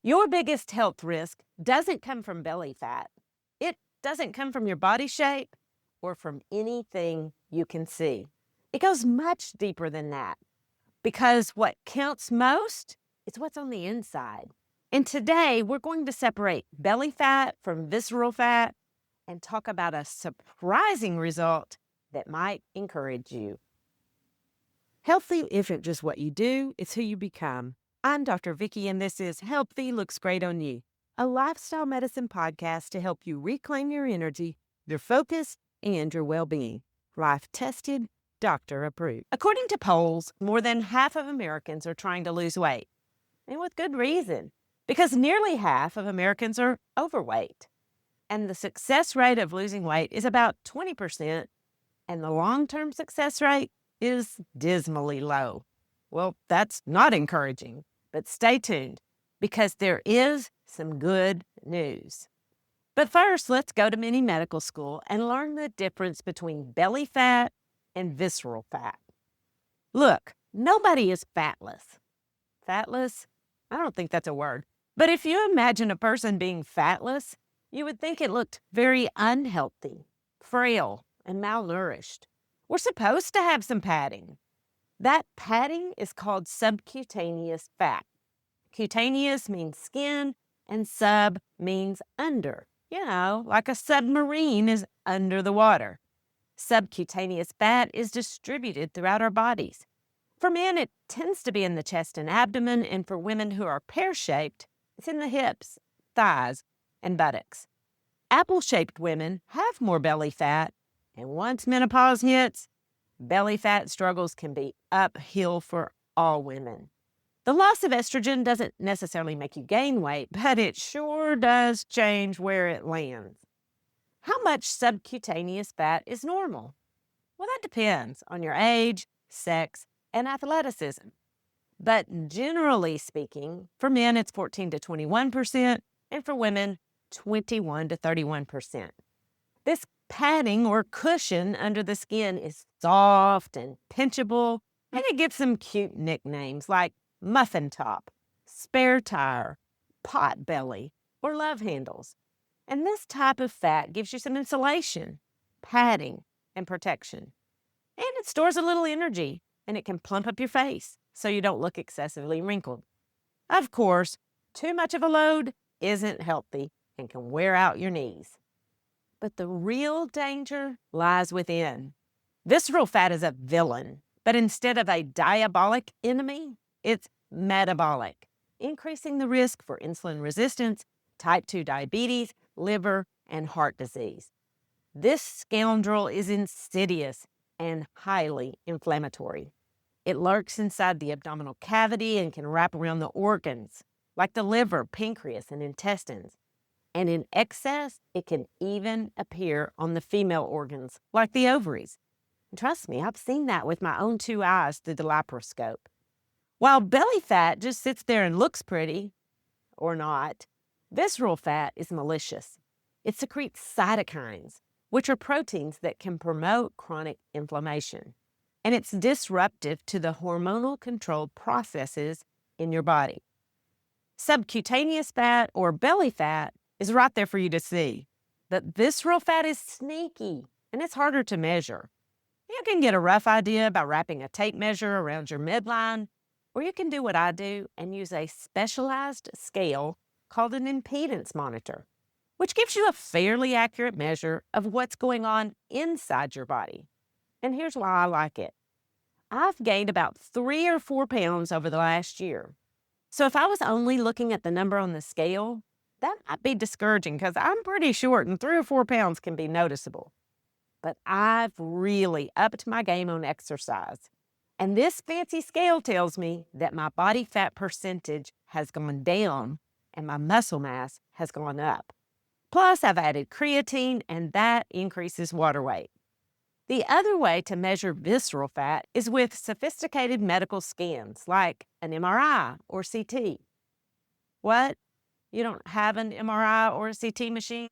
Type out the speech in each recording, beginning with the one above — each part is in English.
Your biggest health risk doesn't come from belly fat. It doesn't come from your body shape or from anything you can see. It goes much deeper than that because what counts most is what's on the inside. And today we're going to separate belly fat from visceral fat and talk about a surprising result that might encourage you. Healthy isn't just what you do, it's who you become. I'm Dr. Vickie, and this is Healthy Looks Great on You, a lifestyle medicine podcast to help you reclaim your energy, your focus, and your well-being. Life tested, doctor approved. According to polls, more than half of Americans are trying to lose weight, and with good reason, because nearly half of Americans are overweight. And the success rate of losing weight is about 20%, and the long-term success rate is dismally low. Well, that's not encouraging, but stay tuned because there is some good news. But first, let's go to mini medical school and learn the difference between belly fat and visceral fat. Look, nobody is fatless. Fatless? I don't think that's a word. But if you imagine a person being fatless, you would think it looked very unhealthy, frail, and malnourished. We're supposed to have some padding. That padding is called subcutaneous fat. Cutaneous means skin, and sub means under. You know, like a submarine is under the water. Subcutaneous fat is distributed throughout our bodies. For men, it tends to be in the chest and abdomen, and for women who are pear-shaped, it's in the hips, thighs, and buttocks. Apple-shaped women have more belly fat, and once menopause hits, belly fat struggles can be uphill for all women. The loss of estrogen doesn't necessarily make you gain weight, but it sure does change where it lands. How much subcutaneous fat is normal? Well, that depends on your age, sex, and athleticism. But generally speaking, for men, it's 14 to 21%, and for women, 21 to 31%. This padding or cushion under the skin is soft and pinchable, and it gives them cute nicknames like muffin top, spare tire, pot belly, or love handles. And this type of fat gives you some insulation, padding, and protection. And it stores a little energy, and it can plump up your face so you don't look excessively wrinkled. Of course, too much of a load isn't healthy and can wear out your knees. But the real danger lies within. Visceral fat is a villain, but instead of a diabolic enemy, it's metabolic, increasing the risk for insulin resistance, type 2 diabetes, liver, and heart disease. This scoundrel is insidious and highly inflammatory. It lurks inside the abdominal cavity and can wrap around the organs, like the liver, pancreas, and intestines. And in excess, it can even appear on the female organs, like the ovaries. And trust me, I've seen that with my own two eyes through the laparoscope. While belly fat just sits there and looks pretty, or not, visceral fat is malicious. It secretes cytokines, which are proteins that can promote chronic inflammation. And it's disruptive to the hormonal controlled processes in your body. Subcutaneous fat or belly fat is right there for you to see. But visceral fat is sneaky, and it's harder to measure. You can get a rough idea by wrapping a tape measure around your midline, or you can do what I do and use a specialized scale called an impedance monitor, which gives you a fairly accurate measure of what's going on inside your body. And here's why I like it. I've gained about 3 or 4 pounds over the last year. So if I was only looking at the number on the scale, that might be discouraging because I'm pretty short and 3 or 4 pounds can be noticeable. But I've really upped my game on exercise. And this fancy scale tells me that my body fat percentage has gone down and my muscle mass has gone up. Plus, I've added creatine, and that increases water weight. The other way to measure visceral fat is with sophisticated medical scans like an MRI or CT. What? You don't have an MRI or a CT machine?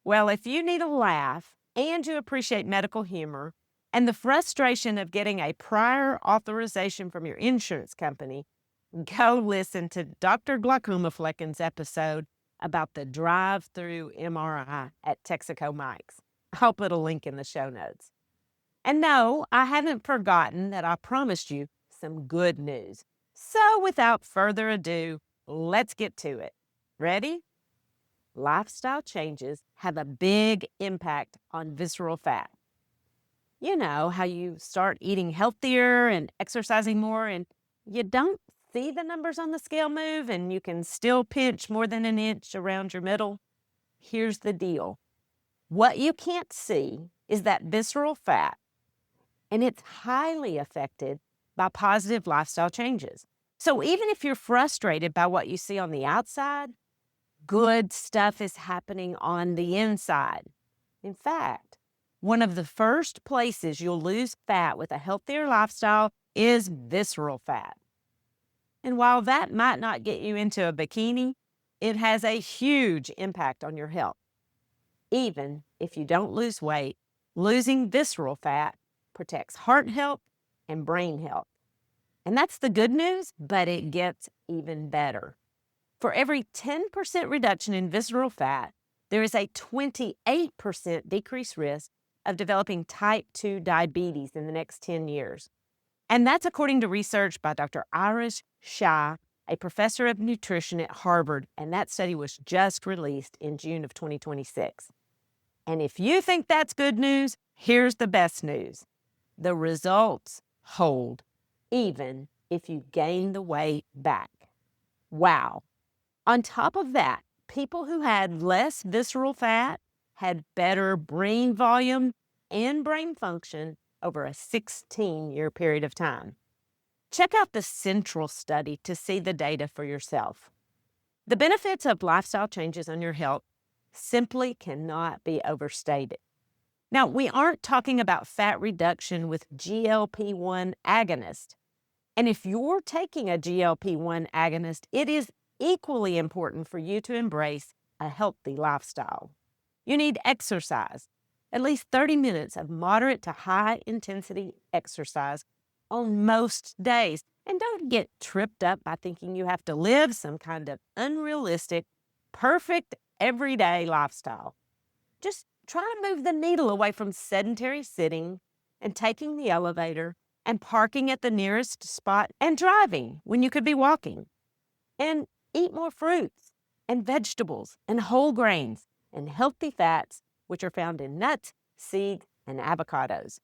Well, if you need a laugh and you appreciate medical humor and the frustration of getting a prior authorization from your insurance company, Go listen to Dr. Glaucoma Flecken's episode about the drive-through MRI at Texaco Mike's. I'll put a link in the show notes. And no, I haven't forgotten that I promised you some good news. So without further ado, let's get to it. Ready? Lifestyle changes have a big impact on visceral fat. You know how you start eating healthier and exercising more, and you don't see the numbers on the scale move, and you can still pinch more than an inch around your middle? Here's the deal. What you can't see is that visceral fat, and it's highly affected by positive lifestyle changes. So even if you're frustrated by what you see on the outside, good stuff is happening on the inside. In fact, one of the first places you'll lose fat with a healthier lifestyle is visceral fat. And while that might not get you into a bikini, it has a huge impact on your health. Even if you don't lose weight, losing visceral fat protects heart health and brain health. And that's the good news, but it gets even better. For every 10% reduction in visceral fat, there is a 28% decreased risk of developing type 2 diabetes in the next 10 years. And that's according to research by Dr. Irish Shah, a professor of nutrition at Harvard, and that study was just released in June of 2026. And if you think that's good news, here's the best news. The results hold, even if you gain the weight back. Wow. On top of that, people who had less visceral fat had better brain volume and brain function over a 16-year period of time. Check out the Central study to see the data for yourself. The benefits of lifestyle changes on your health simply cannot be overstated. Now, we aren't talking about fat reduction with GLP-1 agonist. And if you're taking a GLP-1 agonist, it is equally important for you to embrace a healthy lifestyle. You need exercise, at least 30 minutes of moderate to high intensity exercise on most days. And don't get tripped up by thinking you have to live some kind of unrealistic, perfect, everyday lifestyle. Just try to move the needle away from sedentary sitting and taking the elevator and parking at the nearest spot and driving when you could be walking. And eat more fruits and vegetables and whole grains and healthy fats, which are found in nuts, seeds, and avocados,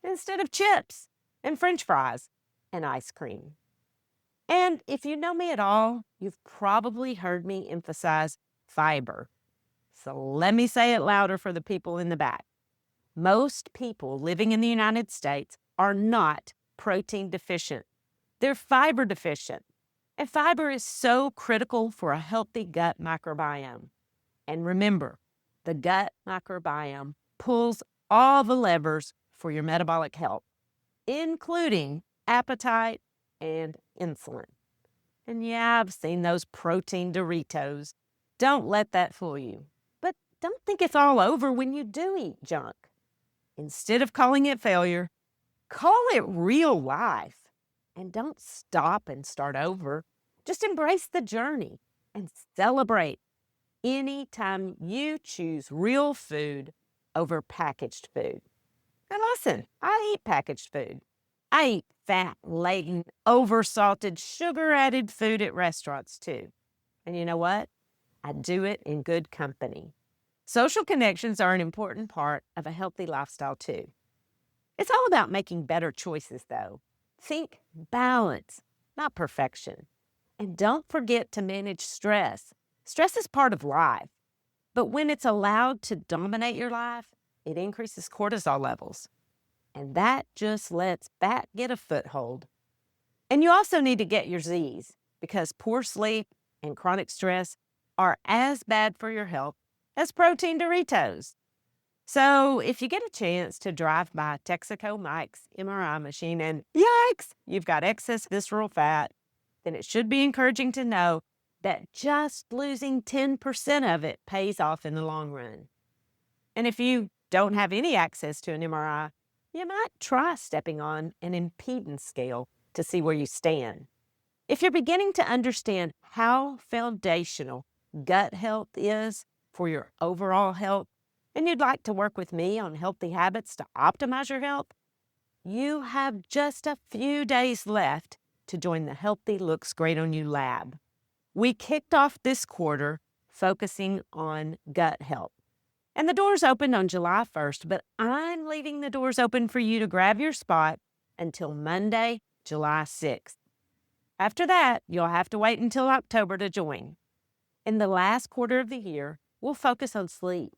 instead of chips and French fries and ice cream. And if you know me at all, you've probably heard me emphasize fiber. So let me say it louder for the people in the back. Most people living in the United States are not protein deficient. They're fiber deficient. And fiber is so critical for a healthy gut microbiome. And remember, the gut microbiome pulls all the levers for your metabolic health, including appetite and insulin. And yeah, I've seen those protein Doritos. Don't let that fool you. But don't think it's all over when you do eat junk. Instead of calling it failure, call it real life. And don't stop and start over. Just embrace the journey and celebrate anytime you choose real food over packaged food. And listen, I eat packaged food. I eat fat-laden, over-salted, sugar-added food at restaurants too. And you know what? I do it in good company. Social connections are an important part of a healthy lifestyle too. It's all about making better choices though. Think balance, not perfection. And don't forget to manage stress. Stress is part of life. But when it's allowed to dominate your life, it increases cortisol levels. And that just lets fat get a foothold. And you also need to get your Z's because poor sleep and chronic stress are as bad for your health as protein Doritos. So if you get a chance to drive by Texaco Mike's MRI machine and yikes, you've got excess visceral fat, then it should be encouraging to know that just losing 10% of it pays off in the long run. And if you don't have any access to an MRI, you might try stepping on an impedance scale to see where you stand. If you're beginning to understand how foundational gut health is for your overall health, and you'd like to work with me on healthy habits to optimize your health, you have just a few days left to join the Healthy Looks Great on You Lab. We kicked off this quarter focusing on gut health. And the doors opened on July 1st, but I'm leaving the doors open for you to grab your spot until Monday, July 6th. After that, you'll have to wait until October to join. In the last quarter of the year, we'll focus on sleep.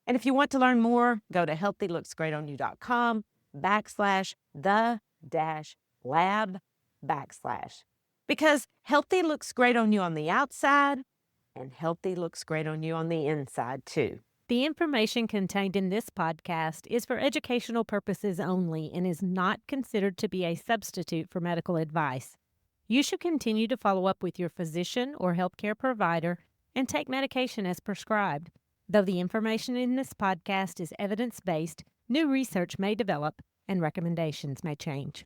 And if you want to learn more, go to healthylooksgreatonyou.com/the-lab/. Because healthy looks great on you on the outside, and healthy looks great on you on the inside too. The information contained in this podcast is for educational purposes only and is not considered to be a substitute for medical advice. You should continue to follow up with your physician or healthcare provider and take medication as prescribed. Though the information in this podcast is evidence-based, new research may develop and recommendations may change.